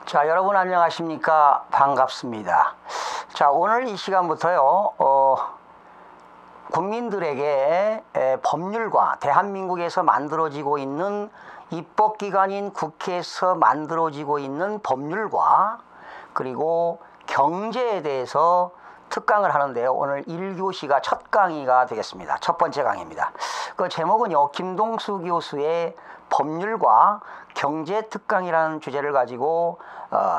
자, 여러분 안녕하십니까? 반갑습니다. 자, 오늘 이 시간부터요, 국민들에게 법률과 대한민국에서 만들어지고 있는 입법기관인 국회에서 만들어지고 있는 법률과 그리고 경제에 대해서 특강을 하는데요. 오늘 1교시가 첫 강의가 되겠습니다. 첫 번째 강의입니다. 그 제목은요, 김동수 교수의 법률과 경제 특강이라는 주제를 가지고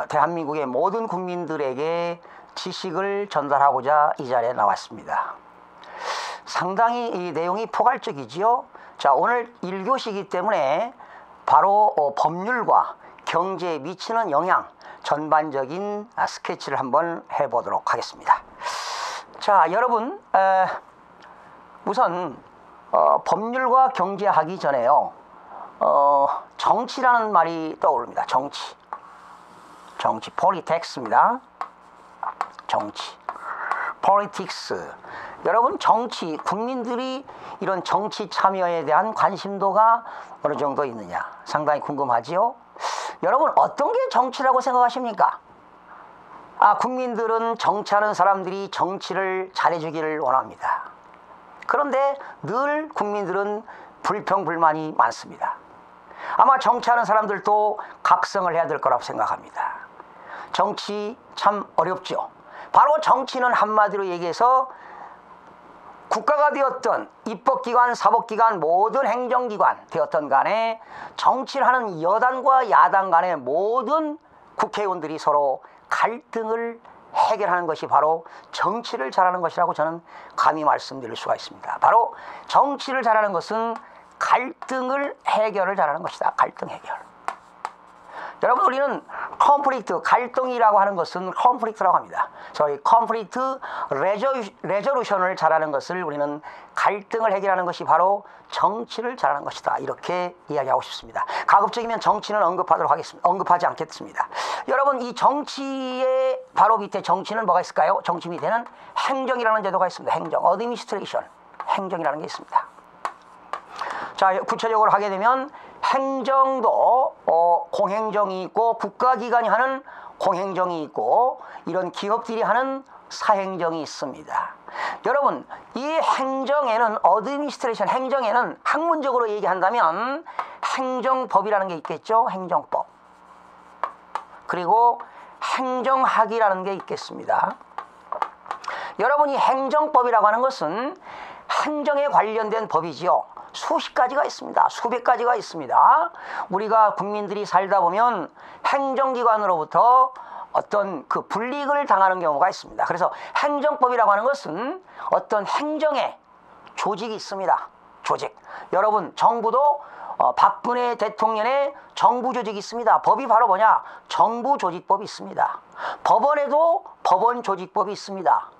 대한민국의 모든 국민들에게 지식을 전달하고자 이 자리에 나왔습니다. 상당히 이 내용이 포괄적이지요. 자, 오늘 1교시이기 때문에 바로 법률과 경제에 미치는 영향 전반적인 스케치를 한번 해보도록 하겠습니다. 자, 여러분, 우선 법률과 경제 하기 전에요, 정치라는 말이 떠오릅니다. 정치, politics입니다. 정치, politics. 여러분, 정치, 국민들이 이런 정치 참여에 대한 관심도가 어느 정도 있느냐 상당히 궁금하지요. 여러분, 어떤 게 정치라고 생각하십니까? 국민들은 정치하는 사람들이 정치를 잘해주기를 원합니다. 그런데 늘 국민들은 불평불만이 많습니다. 아마 정치하는 사람들도 각성을 해야 될 거라고 생각합니다. 정치 참 어렵죠. 바로 정치는 한마디로 얘기해서 국가가 되었던 입법기관, 사법기관, 모든 행정기관 되었던 간에 정치를 하는 여당과 야당 간의 모든 국회의원들이 서로 갈등을 해결하는 것이 바로 정치를 잘하는 것이라고 저는 감히 말씀드릴 수가 있습니다. 바로 정치를 잘하는 것은 갈등을 해결을 잘하는 것이다. 갈등 해결. 여러분, 우리는 컨플릭트, 갈등이라고 하는 것은 컨플릭트라고 합니다. 저희 컨플릭트 레저루션을 잘하는 것을 우리는 갈등을 해결하는 것이 바로 정치를 잘하는 것이다. 이렇게 이야기하고 싶습니다. 가급적이면 정치는 언급하도록 하겠습니다. 언급하지 않겠습니다. 여러분, 이 정치의 바로 밑에 정치는 뭐가 있을까요? 정치 밑에는 행정이라는 제도가 있습니다. 행정, 어드미니스트레이션, 행정이라는 게 있습니다. 자, 구체적으로 하게 되면 행정도 공행정이 있고 국가기관이 하는 공행정이 있고 이런 기업들이 하는 사행정이 있습니다. 여러분, 이 행정에는 어드미니스트레이션, 행정에는 학문적으로 얘기한다면 행정법이라는 게 있겠죠. 행정법. 그리고 행정학이라는 게 있겠습니다. 여러분, 이 행정법이라고 하는 것은 행정에 관련된 법이지요. 수십 가지가 있습니다. 수백 가지가 있습니다. 우리가 국민들이 살다 보면 행정기관으로부터 어떤 그 불이익을 당하는 경우가 있습니다. 그래서 행정법이라고 하는 것은 어떤 행정의 조직이 있습니다. 조직. 여러분, 정부도 박근혜 대통령의 정부 조직이 있습니다. 법이 바로 뭐냐? 정부조직법이 있습니다. 법원에도 법원조직법이 있습니다.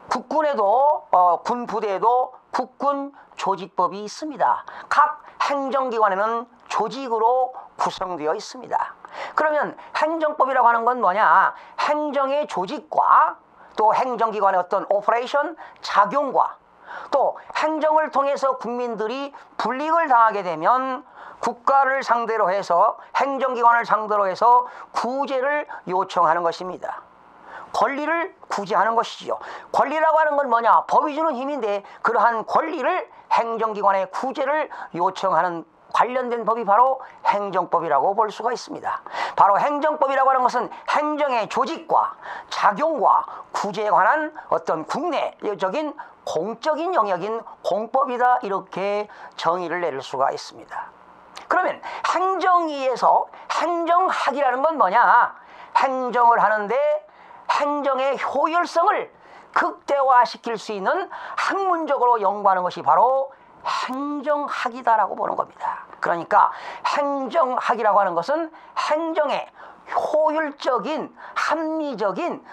국군에도 군부대에도 국군조직법이 있습니다. 각 행정기관에는 조직으로 구성되어 있습니다. 그러면 행정법이라고 하는 건 뭐냐? 행정의 조직과 또 행정기관의 어떤 오퍼레이션, 작용과 또 행정을 통해서 국민들이 불이익을 당하게 되면 국가를 상대로 해서, 행정기관을 상대로 해서 구제를 요청하는 것입니다. 권리를 구제하는 것이지요. 권리라고 하는 건 뭐냐? 법이 주는 힘인데 그러한 권리를 행정기관의 구제를 요청하는 관련된 법이 바로 행정법이라고 볼 수가 있습니다. 바로 행정법이라고 하는 것은 행정의 조직과 작용과 구제에 관한 어떤 국내적인 공적인 영역인 공법이다. 이렇게 정의를 내릴 수가 있습니다. 그러면 행정위에서 행정학이라는 건 뭐냐? 행정을 하는데 행정의 효율성을 극대화시킬 수 있는 학문적으로 연구하는 것이 바로 행정학이다라고 보는 겁니다. 그러니까 행정학이라고 하는 것은 행정의 효율적인, 합리적인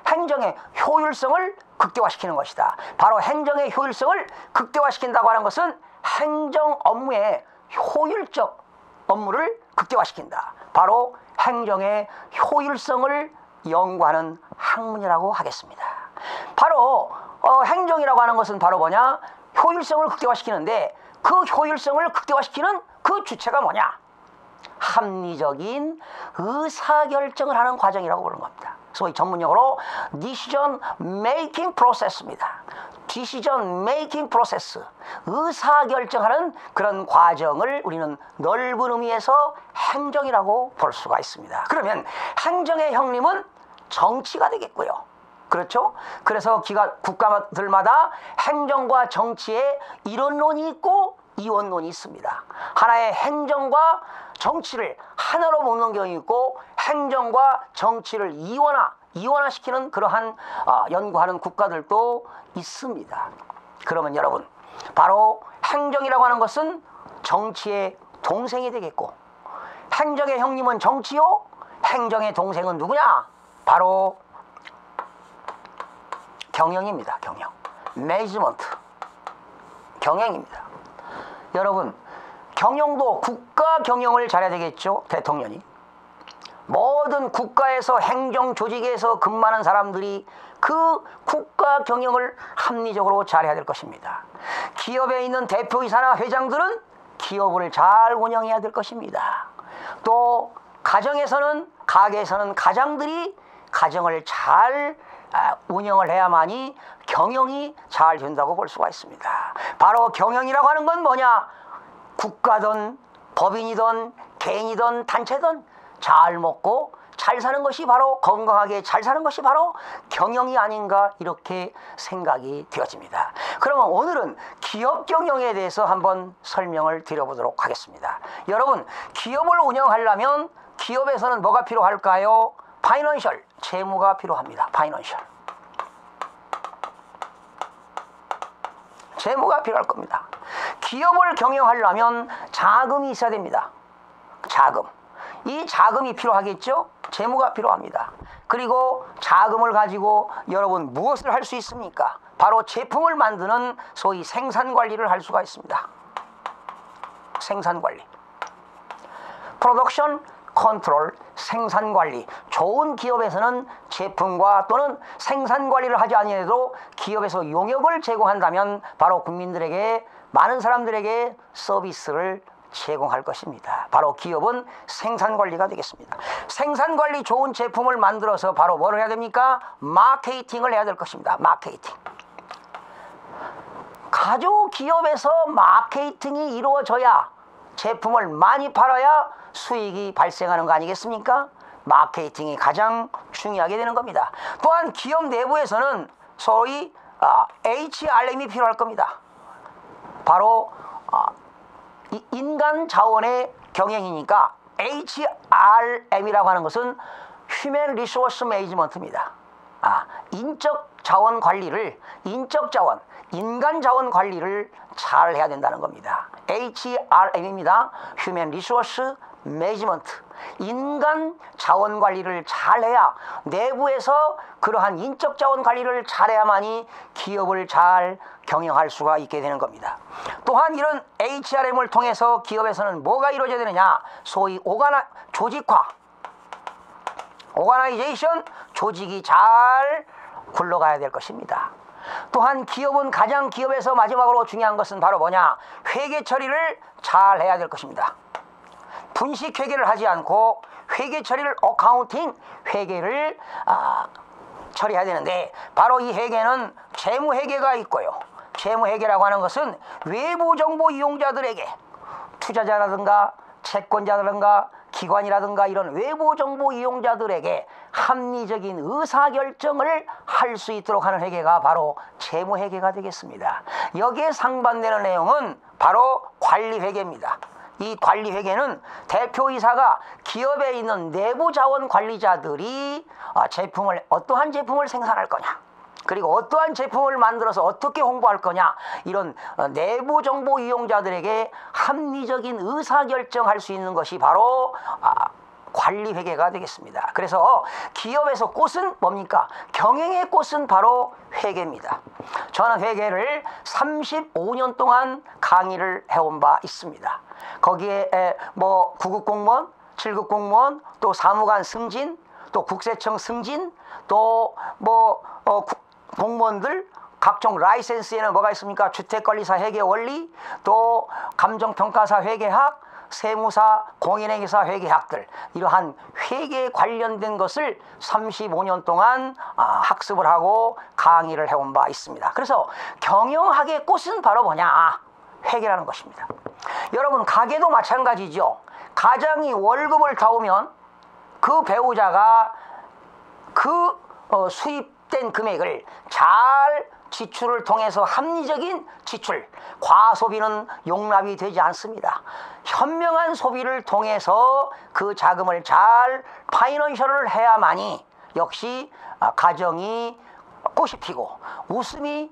행정의 효율성을 극대화시키는 것이다. 바로 행정의 효율성을 극대화시킨다고 하는 것은 행정 업무의 효율적 업무를 극대화시킨다. 바로 행정의 효율성을 연구하는 학문이라고 하겠습니다. 바로 행정이라고 하는 것은 바로 뭐냐? 효율성을 극대화시키는데 그 효율성을 극대화시키는 그 주체가 뭐냐? 합리적인 의사결정을 하는 과정이라고 부르는 겁니다. 소위 전문용어로 decision making process입니다. decision making process, 의사결정하는 그런 과정을 우리는 넓은 의미에서 행정이라고 볼 수가 있습니다. 그러면 행정의 형님은 정치가 되겠고요. 그렇죠? 그래서 국가들마다 행정과 정치에 이원론이 있고 이원론이 있습니다. 하나의 행정과 정치를 하나로 묶는 경우 있고 행정과 정치를 이원화시키는 그러한 연구하는 국가들도 있습니다. 그러면 여러분, 바로 행정이라고 하는 것은 정치의 동생이 되겠고 행정의 형님은 정치요, 행정의 동생은 누구냐? 바로 경영입니다. 경영. 매니지먼트. 경영입니다. 여러분, 경영도 국가 경영을 잘해야 되겠죠. 대통령이. 모든 국가에서 행정 조직에서 근무하는 사람들이 그 국가 경영을 합리적으로 잘해야 될 것입니다. 기업에 있는 대표이사나 회장들은 기업을 잘 운영해야 될 것입니다. 또 가정에서는 가장들이 가정을 잘 운영을 해야만이 경영이 잘 된다고 볼 수가 있습니다. 바로 경영이라고 하는 건 뭐냐? 국가든 법인이든 개인이든 단체든 잘 먹고 잘 사는 것이 바로, 건강하게 잘 사는 것이 바로 경영이 아닌가, 이렇게 생각이 되어집니다. 그러면 오늘은 기업 경영에 대해서 한번 설명을 드려보도록 하겠습니다. 여러분, 기업을 운영하려면 기업에서는 뭐가 필요할까요? 파이낸셜, 재무가 필요합니다. 파이낸셜. 재무가 필요할 겁니다. 기업을 경영하려면 자금이 있어야 됩니다. 자금. 이 자금이 필요하겠죠? 재무가 필요합니다. 그리고 자금을 가지고 여러분 무엇을 할 수 있습니까? 바로 제품을 만드는 소위 생산관리를 할 수가 있습니다. 생산관리. 프로덕션 컨트롤, 생산관리. 좋은 기업에서는 제품과 또는 생산관리를 하지 아니해도 기업에서 용역을 제공한다면 바로 국민들에게, 많은 사람들에게 서비스를 제공할 것입니다. 바로 기업은 생산관리가 되겠습니다. 생산관리 좋은 제품을 만들어서 바로 뭘 해야 됩니까? 마케팅을 해야 될 것입니다. 마케팅. 가족 기업에서 마케팅이 이루어져야, 제품을 많이 팔아야 수익이 발생하는 거 아니겠습니까? 마케팅이 가장 중요하게 되는 겁니다. 또한 기업 내부에서는 소위 HRM이 필요할 겁니다. 바로 인간 자원의 경영이니까 HRM이라고 하는 것은 Human Resource Management입니다. 인적 자원 관리를, 인간 자원 관리를 잘 해야 된다는 겁니다. HRM입니다. Human Resource Management. 인간 자원 관리를 잘해야, 내부에서 그러한 인적 자원 관리를 잘해야만이 기업을 잘 경영할 수가 있게 되는 겁니다. 또한 이런 HRM을 통해서 기업에서는 뭐가 이루어져야 되느냐? 소위 조직화, 오가나이제이션, 조직이 잘 굴러가야 될 것입니다. 또한 기업은, 가장 기업에서 마지막으로 중요한 것은 바로 뭐냐? 회계 처리를 잘 해야 될 것입니다. 분식 회계를 하지 않고 회계 처리를, 어카운팅, 회계를 처리해야 되는데, 바로 이 회계는 재무 회계가 있고요. 재무 회계라고 하는 것은 외부 정보 이용자들에게, 투자자라든가 채권자라든가 기관이라든가 이런 외부 정보 이용자들에게 합리적인 의사결정을 할 수 있도록 하는 회계가 바로 재무회계가 되겠습니다. 여기에 상반되는 내용은 바로 관리회계입니다. 이 관리회계는 대표이사가 기업에 있는 내부 자원 관리자들이 어떠한 제품을 생산할 거냐, 그리고 어떠한 제품을 만들어서 어떻게 홍보할 거냐, 이런 내부 정보 이용자들에게 합리적인 의사결정할 수 있는 것이 바로 관리회계가 되겠습니다. 그래서 기업에서 꽃은 뭡니까? 경영의 꽃은 바로 회계입니다. 저는 회계를 35년 동안 강의를 해온 바 있습니다. 거기에 9급 공무원, 7급 공무원, 또 사무관 승진, 또 국세청 승진, 또 공무원들 각종 라이센스에는 뭐가 있습니까? 주택관리사 회계 원리, 또 감정평가사 회계학, 세무사, 공인회계사 회계학들 이러한 회계에 관련된 것을 35년 동안 학습을 하고 강의를 해온 바 있습니다. 그래서 경영학의 꽃은 바로 뭐냐? 회계라는 것입니다. 여러분 가게도 마찬가지죠. 가장이 월급을 타오면 그 배우자가 그 수입된 금액을 잘 지출을 통해서 합리적인 지출, 과소비는 용납이 되지 않습니다. 현명한 소비를 통해서 그 자금을 잘 파이낸셜을 해야만이 역시 가정이 꽃이 피고 웃음이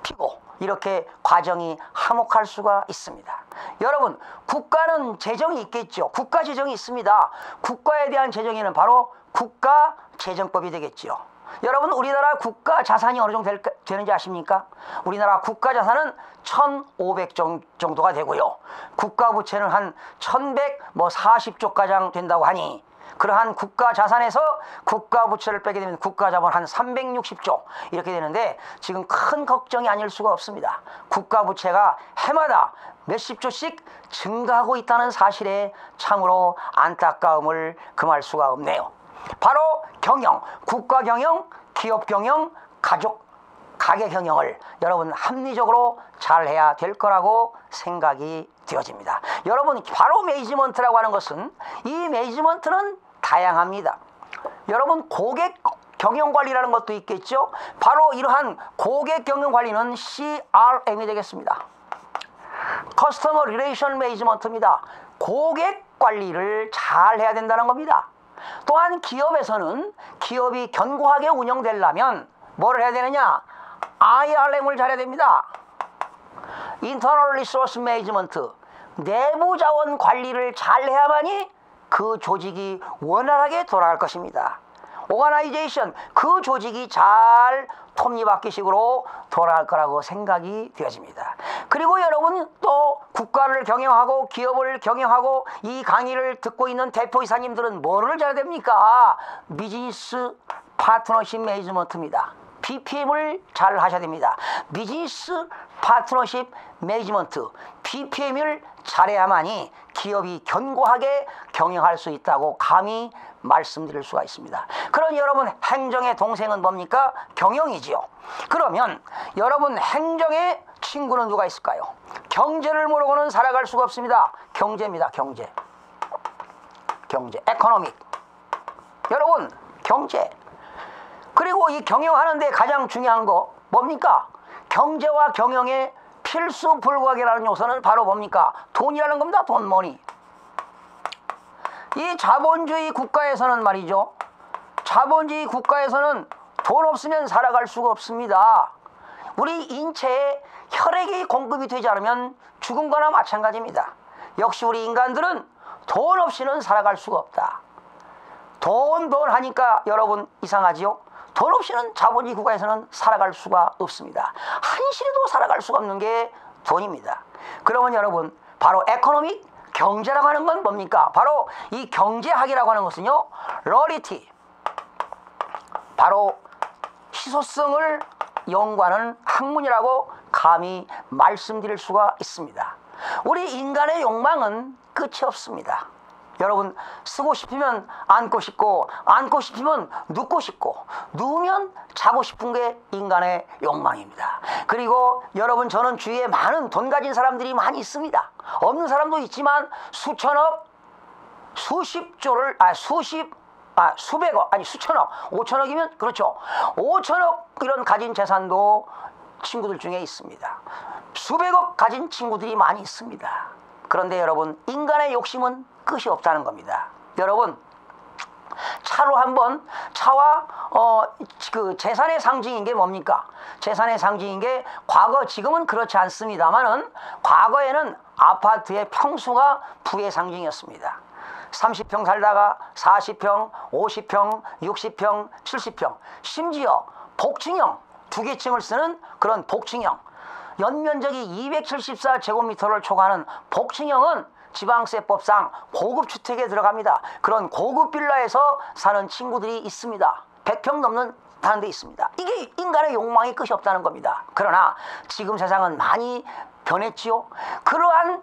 피고 이렇게 과정이 화목할 수가 있습니다. 여러분 국가는 재정이 있겠죠. 국가 재정이 있습니다. 국가에 대한 재정에는 바로 국가재정법이 되겠죠. 여러분 우리나라 국가 자산이 어느 정도 되는지 아십니까? 우리나라 국가 자산은 1,500 정도가 되고요. 국가 부채는 한 1,140조 가량 된다고 하니 그러한 국가 자산에서 국가 부채를 빼게 되면 국가 자본 한 360조 이렇게 되는데 지금 큰 걱정이 아닐 수가 없습니다. 국가 부채가 해마다 몇십 조씩 증가하고 있다는 사실에 참으로 안타까움을 금할 수가 없네요. 바로 경영, 국가 경영, 기업 경영, 가게 경영을 여러분 합리적으로 잘 해야 될 거라고 생각이 되어집니다. 여러분 바로 매니지먼트라고 하는 것은 이 매니지먼트는 다양합니다. 여러분 고객 경영 관리라는 것도 있겠죠. 바로 이러한 고객 경영 관리는 CRM이 되겠습니다. 커스터머 리레이션 매니지먼트입니다. 고객 관리를 잘 해야 된다는 겁니다. 또한 기업에서는 기업이 견고하게 운영되려면 뭐를 해야 되느냐? IRM을 잘해야 됩니다. Internal Resource Management, 내부 자원 관리를 잘 해야만이 그 조직이 원활하게 돌아갈 것입니다. Organization, 그 조직이 잘 톱니바퀴식으로 돌아갈 거라고 생각이 되어집니다. 그리고 여러분 또 국가를 경영하고 기업을 경영하고 이 강의를 듣고 있는 대표이사님들은 뭐를 잘해야 됩니까? 비즈니스 파트너십 매니지먼트입니다. BPM을 잘 하셔야 됩니다. 비즈니스 파트너십 매니지먼트, BPM을 잘해야만이 기업이 견고하게 경영할 수 있다고 감히 말씀드릴 수가 있습니다. 그럼 여러분 행정의 동생은 뭡니까? 경영이지요. 그러면 여러분 행정의 친구는 누가 있을까요? 경제를 모르고는 살아갈 수가 없습니다. 경제입니다. 경제, 에코노믹. 여러분 경제. 그리고 이 경영하는데 가장 중요한 거 뭡니까? 경제와 경영의 필수 불가결하는 요소는 바로 뭡니까? 돈이라는 겁니다. 돈, 머니. 이 자본주의 국가에서는 말이죠. 자본주의 국가에서는 돈 없으면 살아갈 수가 없습니다. 우리 인체에 혈액이 공급이 되지 않으면 죽은 거나 마찬가지입니다. 역시 우리 인간들은 돈 없이는 살아갈 수가 없다. 돈 하니까 여러분 이상하지요? 돈 없이는 자본주의 국가에서는 살아갈 수가 없습니다. 한시라도 살아갈 수가 없는 게 돈입니다. 그러면 여러분 바로 에코노믹, 경제라고 하는 건 뭡니까? 바로 이 경제학이라고 하는 것은요, 러리티, 바로 희소성을 연구하는 학문이라고 감히 말씀드릴 수가 있습니다. 우리 인간의 욕망은 끝이 없습니다. 여러분 쓰고 싶으면 안고 싶고, 안고 싶으면 눕고 싶고, 누우면 자고 싶은 게 인간의 욕망입니다. 그리고 여러분 저는 주위에 많은 돈 가진 사람들이 많이 있습니다. 없는 사람도 있지만 수천억, 수십조를 수백억, 아니 수천억, 5천억이면 그렇죠. 5천억 이런 가진 재산도 친구들 중에 있습니다. 수백억 가진 친구들이 많이 있습니다. 그런데 여러분 인간의 욕심은 끝이 없다는 겁니다. 여러분 차로 한번, 차와 그 재산의 상징인 게 뭡니까? 재산의 상징인 게 과거, 지금은 그렇지 않습니다만은 과거에는 아파트의 평수가 부의 상징이었습니다. 30평 살다가 40평, 50평, 60평, 70평, 심지어 복층형, 두 개 층을 쓰는 그런 복층형, 연면적이 274제곱미터를 초과하는 복층형은 지방세법상 고급 주택에 들어갑니다. 그런 고급 빌라에서 사는 친구들이 있습니다. 100평 넘는 다른 데 있습니다. 이게 인간의 욕망이 끝이 없다는 겁니다. 그러나 지금 세상은 많이 변했지요. 그러한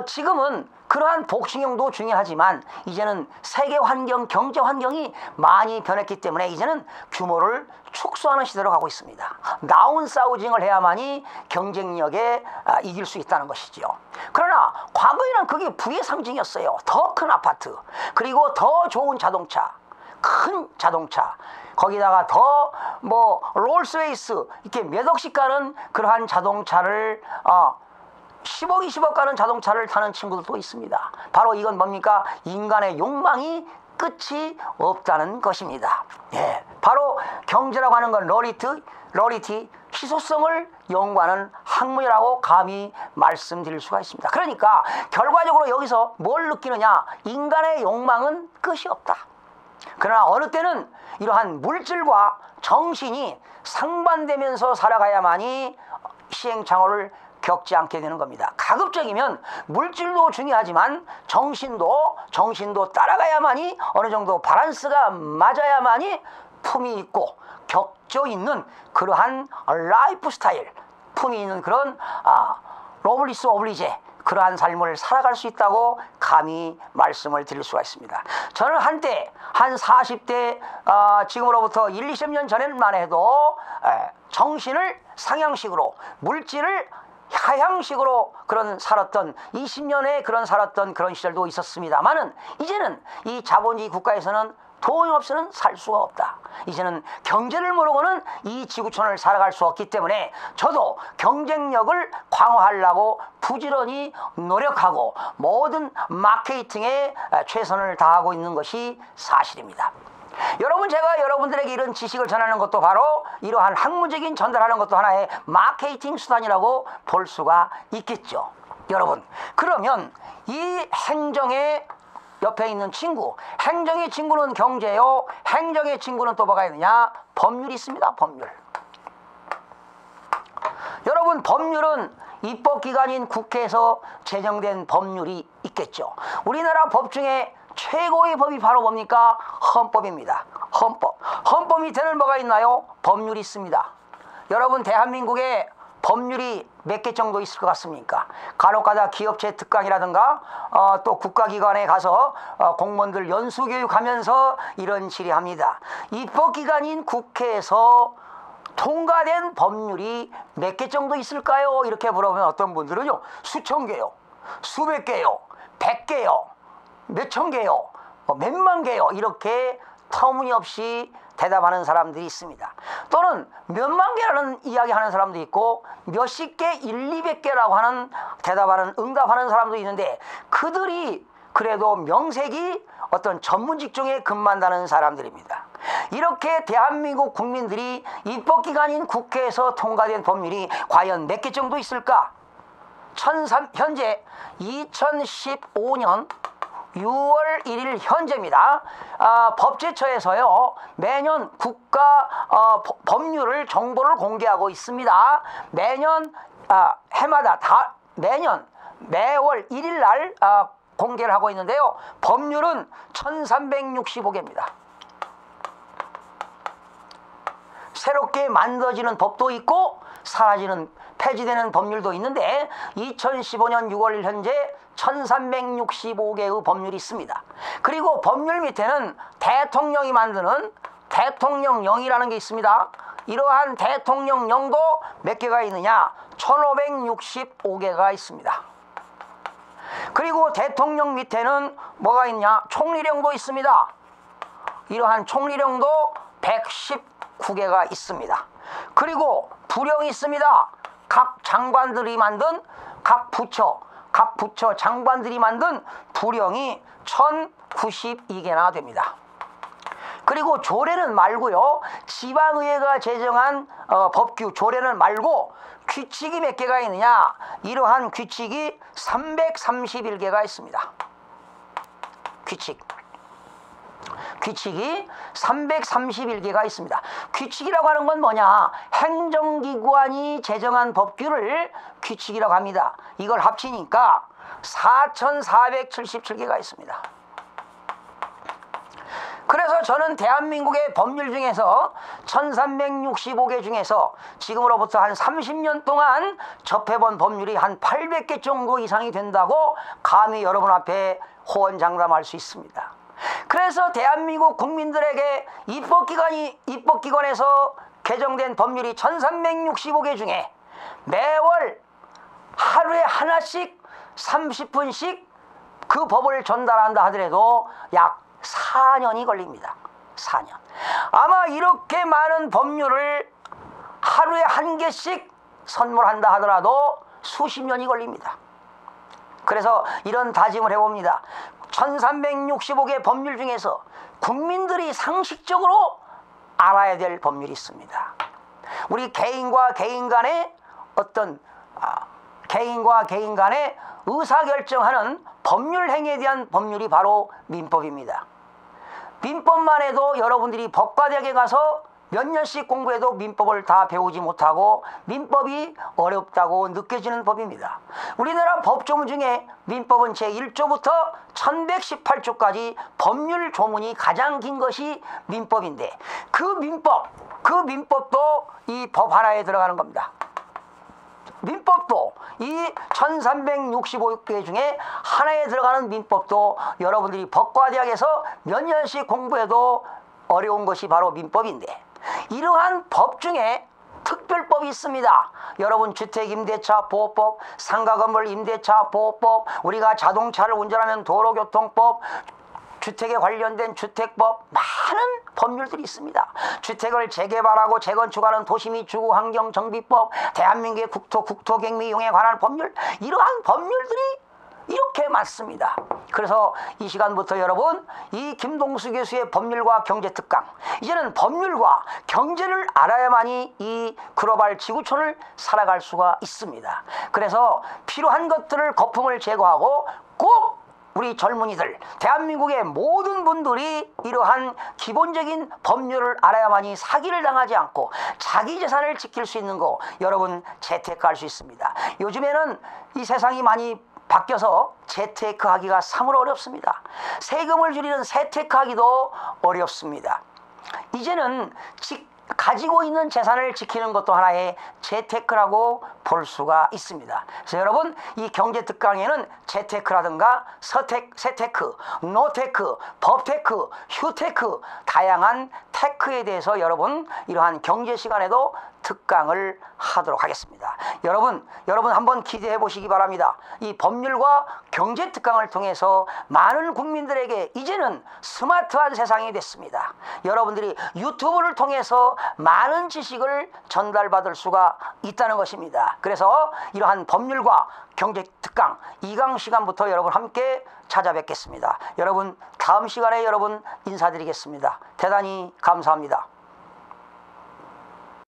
지금은 그러한 복싱형도 중요하지만 이제는 세계 환경, 경제 환경이 많이 변했기 때문에 이제는 규모를 축소하는 시대로 가고 있습니다. 다운사우징을 해야만이 경쟁력에 이길 수 있다는 것이죠. 그러나 과거에는 그게 부의 상징이었어요. 더 큰 아파트, 그리고 더 좋은 자동차, 큰 자동차, 거기다가 더 롤스웨이스 이렇게 몇 억씩 가는 그러한 자동차를 10억 20억 가는 자동차를 타는 친구들도 있습니다. 바로 이건 뭡니까? 인간의 욕망이 끝이 없다는 것입니다. 예, 바로 경제라고 하는 건 러리티, 희소성을 연구하는 학문이라고 감히 말씀드릴 수가 있습니다. 그러니까 결과적으로 여기서 뭘 느끼느냐? 인간의 욕망은 끝이 없다. 그러나 어느 때는 이러한 물질과 정신이 상반되면서 살아가야만이 시행착오를 겪지 않게 되는 겁니다. 가급적이면 물질도 중요하지만 정신도 따라가야만이 어느 정도 밸런스가 맞아야만이 품이 있고 격조 있는 그러한 라이프 스타일, 품이 있는 그런 노블리스 오블리제, 그러한 삶을 살아갈 수 있다고 감히 말씀을 드릴 수가 있습니다. 저는 한때 한 40대 지금으로부터 20년 전에만 해도 정신을 상향식으로, 물질을 하향식으로 그런 살았던 20년에 살았던 그런 시절도 있었습니다만은 이제는 이 자본주의 국가에서는 돈이 없이는 살 수가 없다. 이제는 경제를 모르고는 이 지구촌을 살아갈 수 없기 때문에 저도 경쟁력을 강화하려고 부지런히 노력하고 모든 마케팅에 최선을 다하고 있는 것이 사실입니다. 여러분, 제가 여러분들에게 이런 지식을 전하는 것도 바로 이러한 학문적인 전달하는 것도 하나의 마케팅 수단이라고 볼 수가 있겠죠. 여러분, 그러면 이 행정의 옆에 있는 친구, 행정의 친구는 경제요, 행정의 친구는 또 뭐가 있느냐? 법률이 있습니다. 법률. 여러분, 법률은 입법기관인 국회에서 제정된 법률이 있겠죠. 우리나라 법 중에 최고의 법이 바로 뭡니까? 헌법입니다. 헌법 밑에는 뭐가 있나요? 법률이 있습니다. 여러분, 대한민국에 법률이 몇 개 정도 있을 것 같습니까? 간혹가다 기업체 특강이라든가 또 국가기관에 가서 공무원들 연수교육하면서 이런 질의합니다. 입법기관인 국회에서 통과된 법률이 몇 개 정도 있을까요? 이렇게 물어보면 어떤 분들은요, 수천 개요, 수백 개요, 100개요, 몇천 개요, 몇만 개요, 이렇게 터무니없이 대답하는 사람들이 있습니다. 또는 몇만 개라는 이야기하는 사람도 있고 몇십 개, 200개라고 하는 대답하는, 응답하는 사람도 있는데 그들이 그래도 명색이 어떤 전문 직종에 근무한다는 사람들입니다. 이렇게 대한민국 국민들이 입법기관인 국회에서 통과된 법률이 과연 몇 개 정도 있을까? 현재 2015년 6월 1일 현재입니다. 법제처에서요, 매년 국가 법률을 정보를 공개하고 있습니다. 매년 해마다 매년 매월 1일 날 공개를 하고 있는데요. 법률은 1365개입니다. 새롭게 만들어지는 법도 있고 사라지는, 폐지되는 법률도 있는데 2015년 6월 1일 현재 1365개의 법률이 있습니다. 그리고 법률 밑에는 대통령이 만드는 대통령령이라는 게 있습니다. 이러한 대통령령도 몇 개가 있느냐? 1565개가 있습니다. 그리고 대통령 밑에는 뭐가 있냐? 총리령도 있습니다. 이러한 총리령도 119개가 있습니다. 그리고 부령이 있습니다. 각 장관들이 만든 각 부처 장관들이 만든 부령이 1092개나 됩니다. 그리고 조례는 말고요, 지방의회가 제정한 법규, 조례는 말고 규칙이 몇 개가 있느냐? 이러한 규칙이 331개가 있습니다. 규칙이 331개가 있습니다. 규칙이라고 하는 건 뭐냐? 행정기관이 제정한 법규를 규칙이라고 합니다. 이걸 합치니까 4477개가 있습니다. 그래서 저는 대한민국의 법률 중에서 1365개 중에서 지금으로부터 한 30년 동안 접해본 법률이 한 800개 정도 이상이 된다고 감히 여러분 앞에 호언장담할 수 있습니다. 그래서 대한민국 국민들에게 입법기관에서 개정된 법률이 1365개 중에 매월 하루에 하나씩 30분씩 그 법을 전달한다 하더라도 약 4년이 걸립니다. 4년. 아마 이렇게 많은 법률을 하루에 한 개씩 선물한다 하더라도 수십 년이 걸립니다. 그래서 이런 다짐을 해봅니다. 1365개 법률 중에서 국민들이 상식적으로 알아야 될 법률이 있습니다. 우리 개인과 개인 간의 의사결정하는 법률 행위에 대한 법률이 바로 민법입니다. 민법만 해도 여러분들이 법과대학에 가서 몇 년씩 공부해도 민법을 다 배우지 못하고 민법이 어렵다고 느껴지는 법입니다. 우리나라 법조문 중에 민법은 제1조부터 1118조까지 법률 조문이 가장 긴 것이 민법인데 그 민법도 이 법 하나에 들어가는 겁니다. 민법도 이 1365개 중에 하나에 들어가는 민법도 여러분들이 법과대학에서 몇 년씩 공부해도 어려운 것이 바로 민법인데 이러한 법 중에 특별법이 있습니다. 여러분 주택임대차 보호법, 상가건물 임대차 보호법, 우리가 자동차를 운전하면 도로교통법, 주택에 관련된 주택법, 많은 법률들이 있습니다. 주택을 재개발하고 재건축하는 도시및 주거환경정비법, 대한민국의 국토객미용에 관한 법률, 이러한 법률들이 이렇게 많습니다. 그래서 이 시간부터 여러분 이 김동수 교수의 법률과 경제특강, 이제는 법률과 경제를 알아야만이 이 글로벌 지구촌을 살아갈 수가 있습니다. 그래서 필요한 것들을 거품을 제거하고 꼭 우리 젊은이들, 대한민국의 모든 분들이 이러한 기본적인 법률을 알아야만이 사기를 당하지 않고 자기 재산을 지킬 수 있는 거 여러분 재테크할 수 있습니다. 요즘에는 이 세상이 많이 바뀌어서 재테크하기가 참으로 어렵습니다. 세금을 줄이는 세테크하기도 어렵습니다. 이제는 가지고 있는 재산을 지키는 것도 하나의 재테크라고 볼 수가 있습니다. 그래서 여러분 이 경제특강에는 재테크라든가 세테크, 노테크, 법테크, 휴테크 다양한 테크에 대해서 여러분 이러한 경제 시간에도 특강을 하도록 하겠습니다. 여러분 한번 기대해 보시기 바랍니다. 이 법률과 경제 특강을 통해서 많은 국민들에게 이제는 스마트한 세상이 됐습니다. 여러분들이 유튜브를 통해서 많은 지식을 전달받을 수가 있다는 것입니다. 그래서 이러한 법률과 경제 특강 2강 시간부터 여러분 함께 찾아뵙겠습니다. 여러분 다음 시간에 여러분 인사드리겠습니다. 대단히 감사합니다.